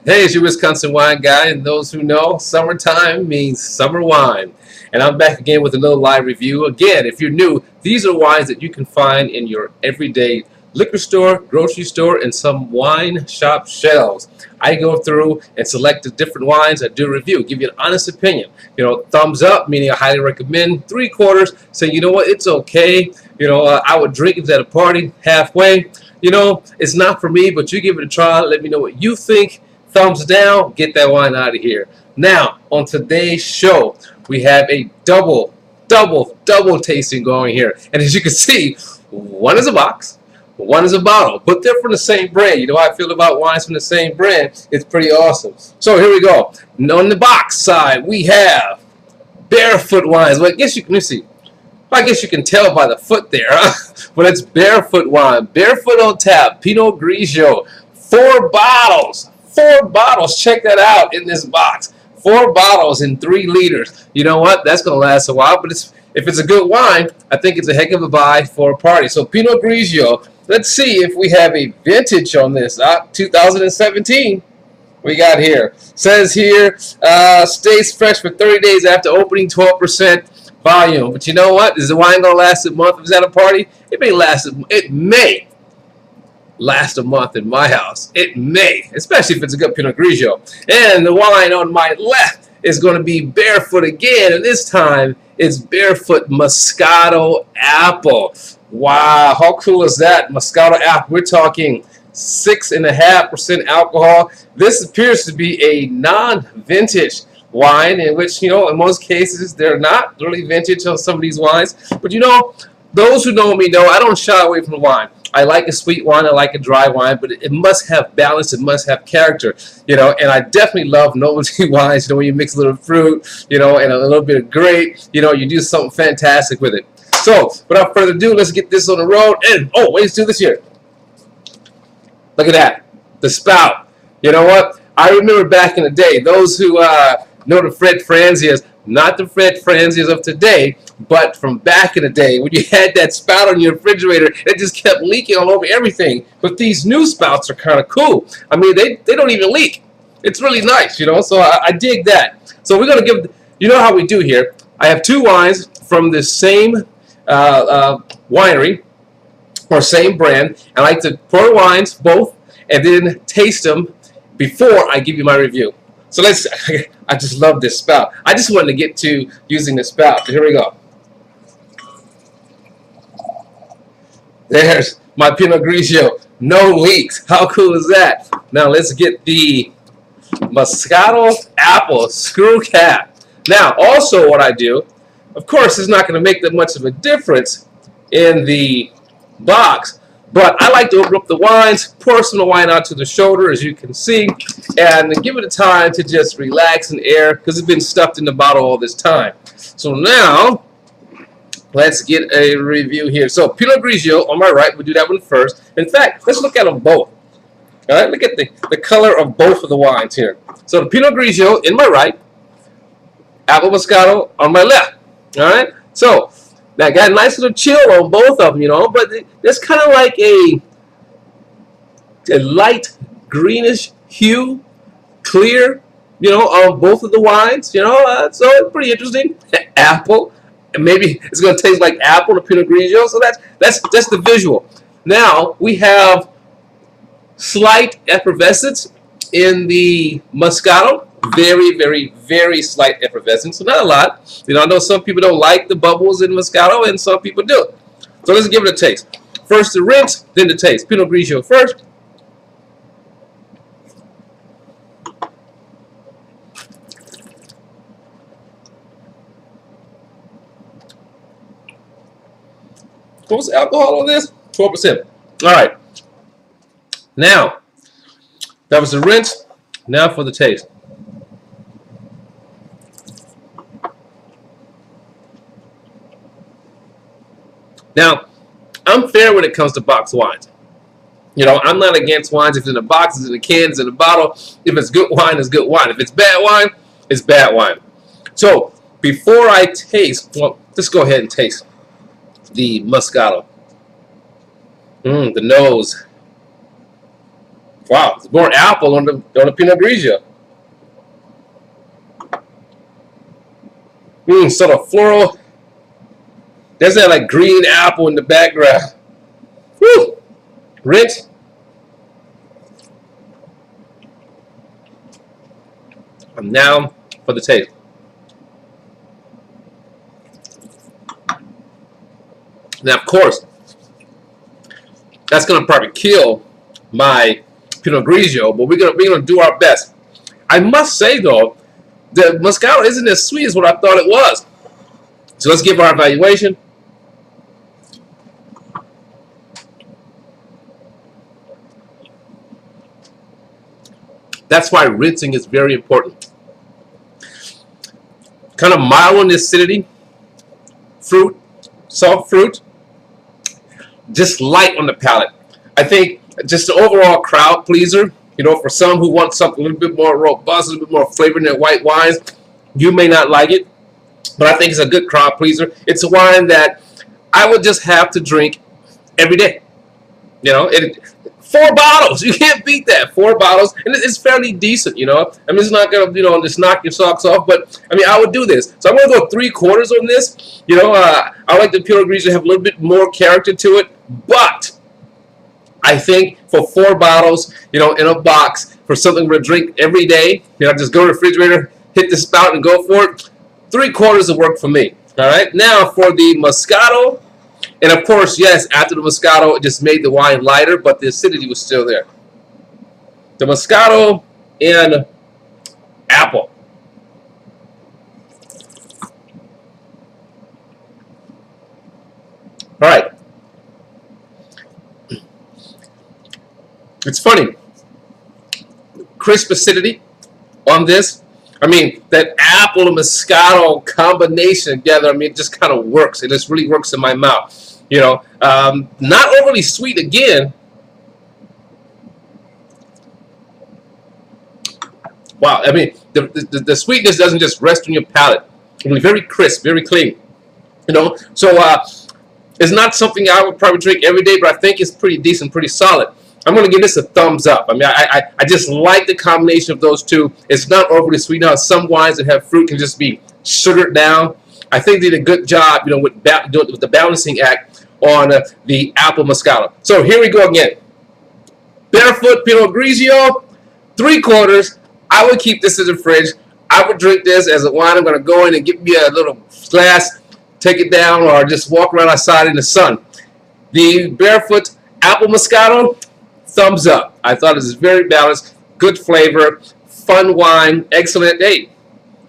Hey, it's your Wisconsin wine guy, and those who know, summertime means summer wine. And I'm back again with a little live review. Again, if you're new, these are wines that you can find in your everyday liquor store, grocery store, and some wine shop shelves. I go through and select the different wines. I do a review, give you an honest opinion. Thumbs up, meaning I highly recommend. 3/4, saying, you know what, it's okay. I would drink it at a party halfway. It's not for me, but you give it a try. Let me know what you think. Thumbs down, get that wine out of here. Now, on today's show, we have a double tasting going here. And as you can see, one is a box, one is a bottle, but they're from the same brand. You know how I feel about wines from the same brand. It's pretty awesome. So here we go. On the box side, we have Barefoot wines. Well, I guess you can see. I guess you can tell by the foot there, huh? But it's Barefoot wine. Barefoot on tap, Pinot Grigio. 4 bottles. 4 bottles. Check that out in this box. 4 bottles in 3 liters. You know what? That's going to last a while. But if it's a good wine, I think it's a heck of a buy for a party. So Pinot Grigio. Let's see if we have a vintage on this. 2017. We got here. Says here, stays fresh for 30 days after opening, 12% volume. But you know what? Is the wine going to last a month? If it's at a party, it may last a month in my house. It may, especially if it's a good Pinot Grigio. And the wine on my left is going to be Barefoot again, and this time it's Barefoot Moscato Apple. Wow, how cool is that? Moscato Apple. We're talking 6.5% alcohol. This appears to be a non-vintage wine, in which, in most cases, they're not really vintage on some of these wines. But those who know me know I don't shy away from wine. I like a sweet wine, I like a dry wine, but it must have balance, it must have character, and I definitely love novelty wines, when you mix a little fruit, and a little bit of grape, you do something fantastic with it. So, without further ado, let's get this on the road, and, let's do this here. Look at that, the spout. You know what? I remember back in the day, those who know the Fred Franzias, not the Fred Franzias of today, but from back in the day when you had that spout on your refrigerator, it just kept leaking all over everything. But these new spouts are kind of cool. I mean, they don't even leak. It's really nice, so I dig that. So we're going to give, how we do here. I have 2 wines from the same winery or same brand. I like to pour wines, both, and then taste them before I give you my review. So I just love this spout. I just wanted to get to using the spout. So here we go. There's my Pinot Grigio. No leaks. How cool is that? Now let's get the Moscato Apple screw cap. Now also what I do, of course it's not going to make that much of a difference in the box, but I like to open up the wines, pour some of the wine out to the shoulder, as you can see, and give it a time to just relax and air, because it's been stuffed in the bottle all this time. So now, let's get a review here. So Pinot Grigio on my right, we'll do that one first. In fact, let's look at them both. All right, look at the color of both of the wines here. So the Pinot Grigio in my right, Apple Moscato on my left. All right, so that got a nice little chill on both of them, but there's kind of like a light greenish hue, clear, on both of the wines, so it's pretty interesting. Apple, and maybe it's going to taste like apple, the Pinot Grigio, so that's the visual. Now, we have slight effervescence in the Moscato. Very, very, very slight effervescence, so not a lot. I know some people don't like the bubbles in Moscato, and some people do. So let's give it a taste. First the rinse, then the taste. Pinot Grigio first. What's the alcohol on this? 12%. All right. Now, that was the rinse. Now for the taste. Now, I'm fair when it comes to box wines. I'm not against wines if it's in a box, it's in a can, it's in a bottle. If it's good wine, it's good wine. If it's bad wine, it's bad wine. So, before I taste, let's go ahead and taste the Moscato. The nose. Wow, it's more apple on the Pinot Grigio. Sort of floral. There's that like green apple in the background. Woo! Rinse. And now for the taste. Now, of course, that's gonna probably kill my Pinot Grigio, but we're gonna do our best. I must say though, the Moscato isn't as sweet as what I thought it was. So let's give our evaluation. That's why rinsing is very important. Kind of mild in acidity, fruit, soft fruit, just light on the palate. I think just an overall crowd pleaser. You know, for some who want something a little bit more robust, a little bit more flavor in their white wines, you may not like it, but I think it's a good crowd pleaser. It's a wine that I would just have to drink every day. You know, 4 bottles. You can't beat that. 4 bottles, and it's fairly decent. You know, I mean, it's not gonna just knock your socks off, but I mean, I would do this. So I'm gonna go 3/4 on this. You know, I like the Pinot Grigio to have a little bit more character to it, but I think for 4 bottles, you know, in a box for something to drink every day, you know, just go to the refrigerator, hit the spout, and go for it. 3/4 will work for me. All right. Now for the Moscato, and of course, yes, after the Moscato, it just made the wine lighter, but the acidity was still there. The Moscato and apple. All right. It's funny. Crisp acidity on this. I mean, that apple and Moscato combination together, I mean, it just kind of works. It just really works in my mouth. You know, not overly sweet again. Wow, I mean, the sweetness doesn't just rest on your palate. It's very crisp, very clean. You know, so it's not something I would probably drink every day, but I think it's pretty decent, pretty solid. I'm going to give this a thumbs up. I mean, I just like the combination of those two. It's not overly sweet. Now, some wines that have fruit can just be sugared down. I think they did a good job, you know, with the balancing act on the apple Moscato. So here we go again. Barefoot Pinot Grigio, 3/4. I would keep this in the fridge. I would drink this as a wine. I'm going to go in and get me a little glass, take it down, or just walk around outside in the sun. The Barefoot apple Moscato, thumbs up. I thought it was very balanced, good flavor, fun wine, excellent. Hey,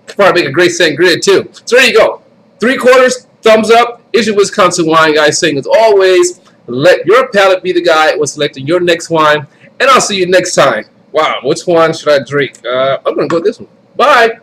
could probably make a great sangria too. So there you go. 3/4, thumbs up. It's your Wisconsin wine guy saying, as always, let your palate be the guide when selecting your next wine. And I'll see you next time. Wow, which one should I drink? I'm going to go with this one. Bye.